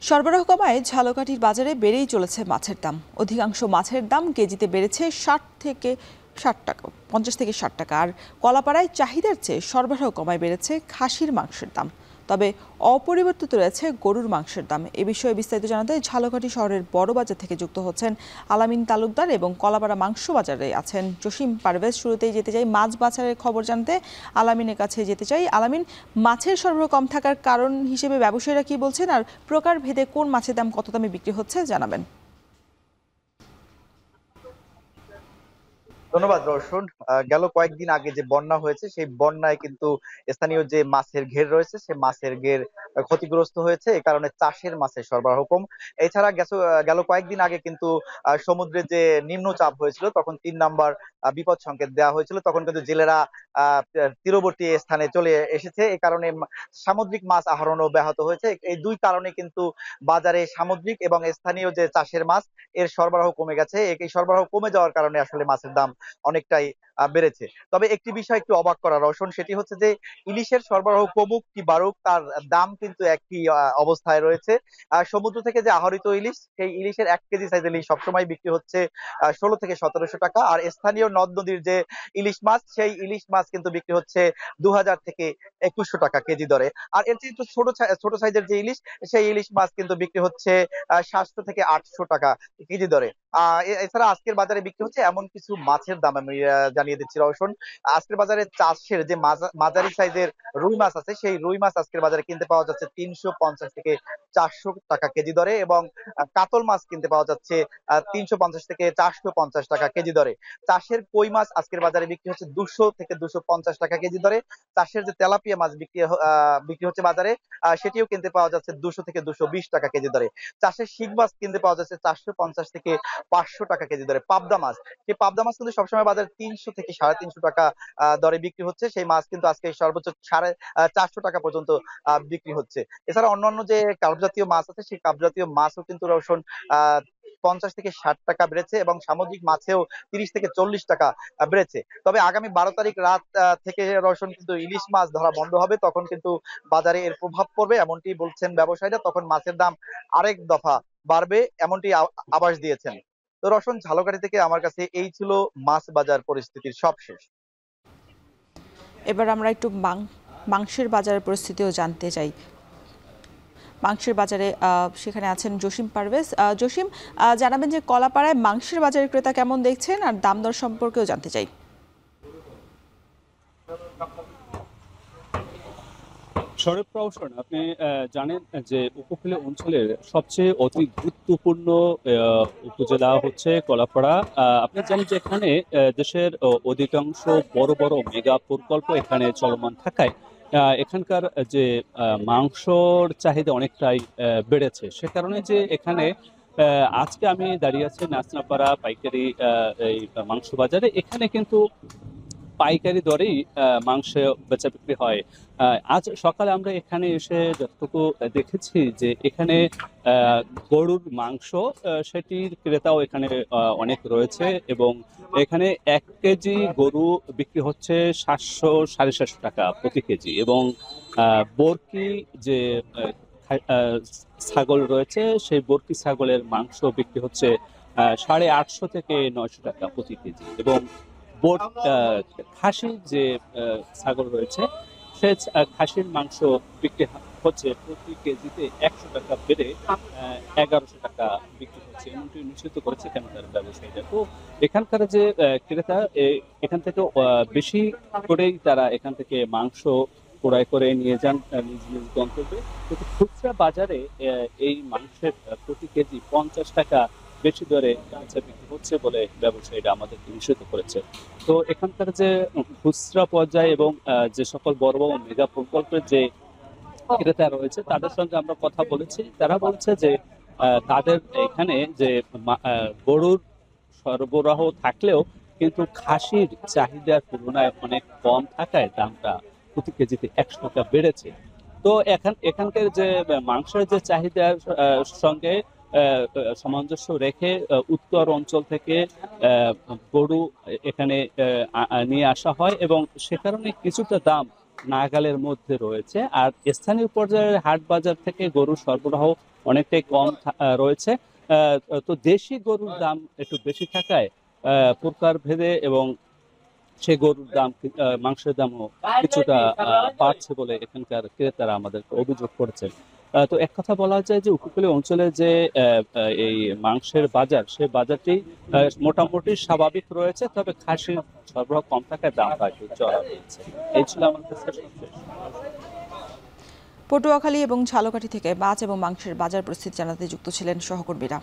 সরবরাহ কমায় ঝালকাঠির বাজারে বেড়েই চলেছে মাছের দাম। অধিকাংশ মাছের দাম কেজিতে বেড়েছে 50 থেকে 60 টাকা। আর কলাপাড়ায় চাহিদার চেয়ে সরবরাহ কমায় বেড়েছে খাসির মাংসের দাম। তবে অপরিবর্তিত রয়েছে গরুর মাংসের দাম। এ বিষয়ে বিস্তারিত জানাতে ঝালকাঠি শহরের বড় বাজার থেকে যুক্ত হচ্ছেন আলামিন তালুকদার এবং কলাপাড়া মাংস বাজারে আছেন জসিম পারভেজ। শুরুতেই যেতে চাই মাছ বাজারের খবর জানতে, আলামিনের কাছে যেতে চাই। আলামিন, মাছের সরবরাহ কম থাকার কারণ হিসেবে ব্যবসায়ীরা কি বলছেন, আর প্রকার ভেদে কোন মাছের দাম কত দামে বিক্রি হচ্ছে জানাবেন। ধন্যবাদ রওশন। গেল কয়েকদিন আগে যে বন্যা হয়েছে সেই বন্যায় কিন্তু স্থানীয় যে মাছের ঘের রয়েছে সে মাছের ঘের ক্ষতিগ্রস্ত হয়েছে। এই কারণে চাষের মাছের সরবরাহ কম। এছাড়া গেল কয়েকদিন আগে কিন্তু সমুদ্রে যে নিম্নচাপ হয়েছিল তখন 3 নাম্বার বিপদ সংকেত দেওয়া হয়েছিল, তখন কিন্তু জেলেরা তীরবর্তী স্থানে চলে এসেছে। এই কারণে সামুদ্রিক মাছ আহরণও ব্যাহত হয়েছে। এই দুই কারণে কিন্তু বাজারে সামুদ্রিক এবং স্থানীয় যে চাষের মাছ এর সরবরাহ কমে গেছে। এই সরবরাহ কমে যাওয়ার কারণে আসলে মাছের দাম অনেকটাই বেড়েছে। তবে একটি বিষয় একটু অবাক করা রওশন, সেটি হচ্ছে যে ইলিশের সরবরাহ কমুক কি বাড়ুক তার দাম কিন্তু একই অবস্থায় রয়েছে। সমুদ্র থেকে যে আহরিত ইলিশ, সেই ইলিশের 1 কেজি সাইজ ইলিশ সবসময় বিক্রি হচ্ছে 16 থেকে 1700 টাকা। আর স্থানীয় নদ নদীর যে ইলিশ মাছ, সেই ইলিশ মাছ কিন্তু বিক্রি হচ্ছে 2000 থেকে 2100 টাকা কেজি দরে। আর এর চেয়ে একটু ছোট সাইজের যে ইলিশ, সেই ইলিশ মাছ কিন্তু বিক্রি হচ্ছে 700 থেকে 800 টাকা কেজি দরে। এছাড়া আজকের বাজারে বিক্রি হচ্ছে এমন কিছু মাছের দাম আমি জানিয়ে দিচ্ছি রওশন। আজকের বাজারে চাষের যে মাঝারি সাইজের রুই মাছ আছে, সেই রুই মাছ আজকের বাজারে কিনতে পাওয়া যাচ্ছে 350 থেকে 400 টাকা কেজি দরে, এবং কাতল মাছ কিনতে পাওয়া যাচ্ছে 350 থেকে 450 টাকা কেজি দরে। চাষের কই মাছ আজকের বাজারে বিক্রি হচ্ছে 200 থেকে 250 টাকা কেজি দরে। চাষের যে তেলাপিয়া মাছ বিক্রি হচ্ছে বাজারে, সেটিও কিনতে পাওয়া যাচ্ছে 200 থেকে 220 টাকা কেজি দরে। চাষের শিং মাছ কিনতে পাওয়া যাচ্ছে 450 থেকে 500 টাকা কেজি দরে। পাবদা মাছ, সেই পাবদা মাছ কিন্তু সবসময় বাজারে 300 থেকে 350 টাকা দরে বিক্রি হচ্ছে। সেই মাছ কিন্তু আজকে সর্বোচ্চ 450 টাকা পর্যন্ত বিক্রি হচ্ছে। এছাড়া অন্যান্য যে কার্প জাতীয় মাছ আছে, সেই কার্প জাতীয় মাছও কিন্তু রওশন আহ 50 থেকে 60 টাকা বেড়েছে, এবং সামুদ্রিক মাছেও 30 থেকে 40 টাকা বেড়েছে। তবে আগামী 12 তারিখ রাত থেকে রওশন কিন্তু ইলিশ মাছ ধরা বন্ধ হবে, তখন কিন্তু বাজারে এর প্রভাব পড়বে এমনটি বলছেন ব্যবসায়ীরা। তখন মাছের দাম আরেক দফা বাড়বে এমনটি আভাস দিয়েছেন। তো রওশন, ঝালকাঠি থেকে আমার কাছে এই ছিল মাছ বাজার পরিস্থিতির সবশেষ। এবার আমরা একটু মাংসের বাজারের পরিস্থিতিও জানতে চাই। মাংসের বাজারে সেখানে আছেন জসিম পারভেজ। জসিম, জানাবেন যে কলাপাড়ায় মাংসের বাজারের ক্রেতা কেমন দেখছেন, আর দাম দর সম্পর্কেও জানতে চাই। সৌরভ রওশন, আপনি জানেন যে উপকূলীয় অঞ্চলের সবচেয়ে অতি গুরুত্বপূর্ণ উপজেলা হচ্ছে কলাপাড়া। আপনি জানেন যে এখানে দেশের অধিকাংশ বড় বড় মেগা প্রকল্প এখানে চলমান থাকায় এখানকার যে মাংসর চাহিদা অনেকটাই বেড়েছে। সে কারণে যে এখানে আজকে আমি দাঁড়িয়ে আছি নাচনাপাড়া পাইকারি এই মাংস বাজারে। এখানে কিন্তু পাইকারি দরেই মাংস বেচা বিক্রি হয়। আজ সকালে আমরা এখানে এসে যতটুকু দেখেছি যে এখানে গরুর মাংস সেটির ক্রেতাও এখানে অনেক রয়েছে, এবং এখানে 1 কেজি গরু বিক্রি হচ্ছে 700-750 টাকা প্রতি কেজি, এবং বরকি যে ছাগল রয়েছে সেই বরকি ছাগলের মাংস বিক্রি হচ্ছে 850 থেকে 900 টাকা প্রতি কেজি, এবং খাসির যে ছাগল রয়েছে সে খাসির মাংস বিক্রি হচ্ছে প্রতি কেজিতে 100 টাকা বেড়ে 1100 টাকা বিক্রি হচ্ছে, এমনটি নিশ্চিত করেছে এখানকার ব্যবসায়ীরা। তো এখানকার যে ক্রেতা এখান থেকে বেশি করেই তারা এখান থেকে মাংস ক্রয় করে নিয়ে যান নিজ নিজ গন্তব্যে। কিন্তু খুচরা বাজারে এই মাংসের প্রতি কেজি 50 টাকা বেশি দরে বিক্রি হচ্ছে বলে ব্যবসায়ীরা আমাদেরকে নিশ্চিত করেছে। তো এখানকার যে খুচরা পর্যায়ে এবং যে সকল বড় বড় মেগা প্রকল্পের যে ক্রেতা রয়েছে তাদের সঙ্গে আমরা কথা বলেছি, তারা বলছে যে তাদের এখানে যে গরুর সরবরাহ থাকলেও কিন্তু খাসির চাহিদার তুলনায় অনেক কম থাকায় দামটা প্রতি কেজিতে 100 টাকা বেড়েছে। তো এখানকার যে মাংসের যে চাহিদার সঙ্গে সামঞ্জস্য রেখে উত্তর অঞ্চল থেকে গরু এখানে নিয়ে আসা হয়, এবং সে কারণে কিছুটা দাম নাগালের মধ্যে রয়েছে। আর স্থানীয় পর্যায়ের হাট বাজার থেকে গরুর সরবরাহ অনেকটাই কম রয়েছে। তো দেশি গরুর দাম একটু বেশি থাকায় প্রকার ভেদে এবং সে গরুর দাম মাংসের দামও কিছুটা বাড়ছে বলে এখানকার ক্রেতারা আমাদেরকে অভিযোগ করেছেন। তো এক কথা বলা যায় যে উপকূলীয় অঞ্চলে যে এই মাংসের বাজার, সে বাজারটি মোটামুটি স্বাভাবিক রয়েছে, তবে খাসির সরবরাহ কম থাকায় দামটা একটু চড়া রয়েছে। এই ছিল আমার কাছে সবশেষ। পটুয়াখালী এবং ঝালকাঠি থেকে মাছ এবং মাংসের বাজার পরিস্থিতি জানাতে যুক্ত ছিলেন সহকর্মীরা।